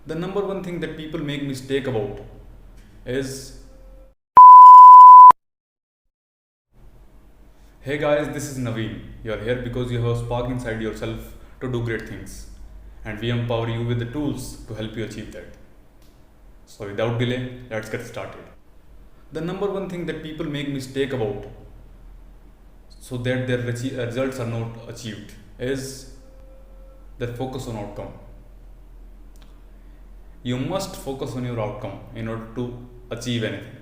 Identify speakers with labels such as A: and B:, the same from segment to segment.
A: The number one thing that people make mistake about is, hey guys, this is Naveen. You are here because you have a spark inside yourself to do great things, and we empower you with the tools to help you achieve that. So without delay, let's get started. The number one thing that people make mistake about so that their results are not achieved is their focus on outcome. You must focus on your outcome in order to achieve anything.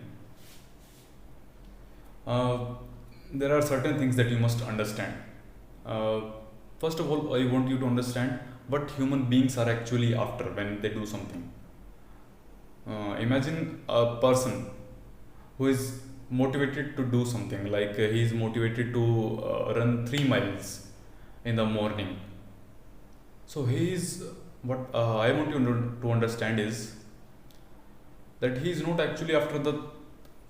A: There are certain things that you must understand. Uh, First of all, I want you to understand what human beings are actually after when they do something. Imagine a person who is motivated to do something, like he is motivated to run 3 miles in the morning. So he is what I want you to understand is that he is not actually after the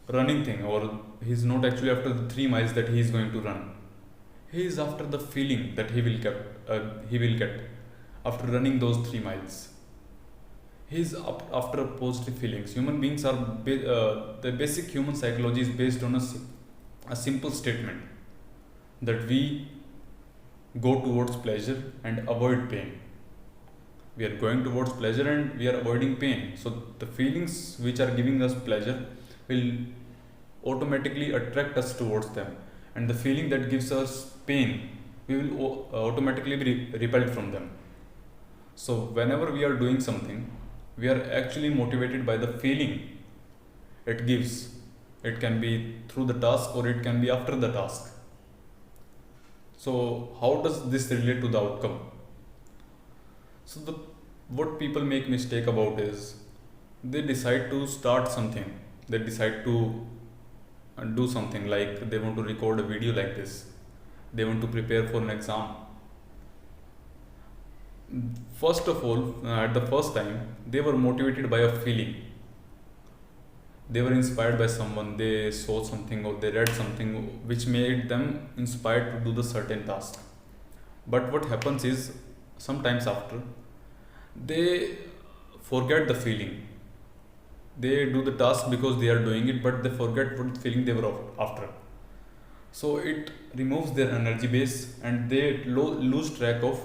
A: running thing, or he is not actually after the 3 miles that he is going to run. He is after the feeling that he will get after running those 3 miles. He is after positive feelings. Human beings are the basic human psychology is based on a simple statement that we go towards pleasure and avoid pain. We are going towards pleasure and we are avoiding pain. So the feelings which are giving us pleasure will automatically attract us towards them, and the feeling that gives us pain, we will automatically be repelled from them. So whenever we are doing something, we are actually motivated by the feeling it gives. It can be through the task or it can be after the task. So how does this relate to the outcome? So what people make mistake about is they decide to start something. They decide to do something, like they want to record a video like this. They want to prepare for an exam. First of all, at the first time, they were motivated by a feeling. They were inspired by someone. They saw something or they read something which made them inspired to do the certain task. But what happens is sometimes after they forget the feeling. They do the task because they are doing it, but they forget what feeling they were after. So it removes their energy base and they lose track of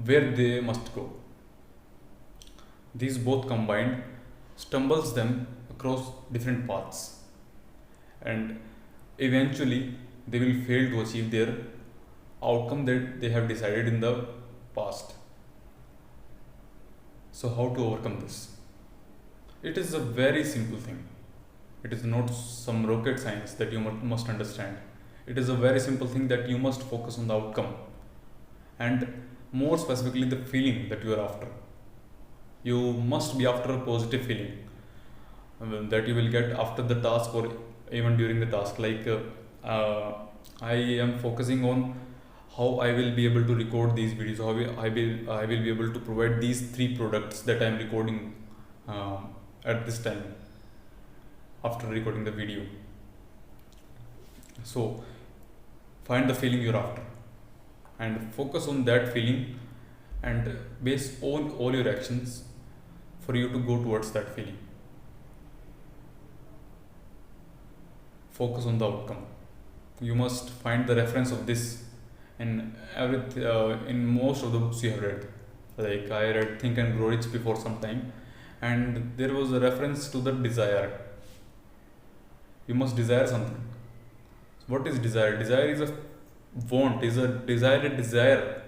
A: where they must go. These both combined stumbles them across different paths, and eventually they will fail to achieve their outcome that they have decided in the past. So how to overcome this? It is a very simple thing. It is not some rocket science that you must understand. It is a very simple thing that you must focus on the outcome, and more specifically the feeling that you are after. You must be after a positive feeling that you will get after the task or even during the task. Like I am focusing on how I will be able to record these videos, how I will be able to provide these 3 products that I am recording at this time after recording the video. So find the feeling you're after and focus on that feeling, and base all your actions for you to go towards that feeling. Focus on the outcome. You must find the reference of this in most of the books you have read. Like I read Think and Grow Rich before some time, and there was a reference to the desire. You must desire something. What is desire? Desire is a want, is a desire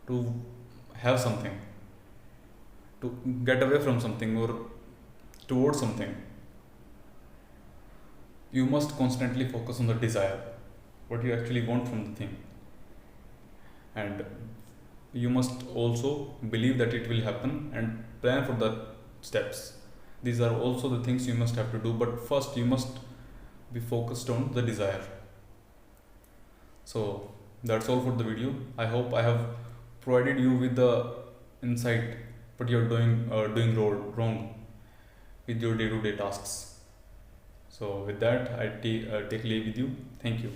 A: to have something, to get away from something or towards something. You must constantly focus on the desire, what you actually want from the thing, and you must also believe that it will happen and plan for the steps. These are also the things you must have to do, but first you must be focused on the desire. So that's all for the video. I hope I have provided you with the insight what you're doing wrong with your day-to-day tasks. So with that, I take leave with you. Thank you.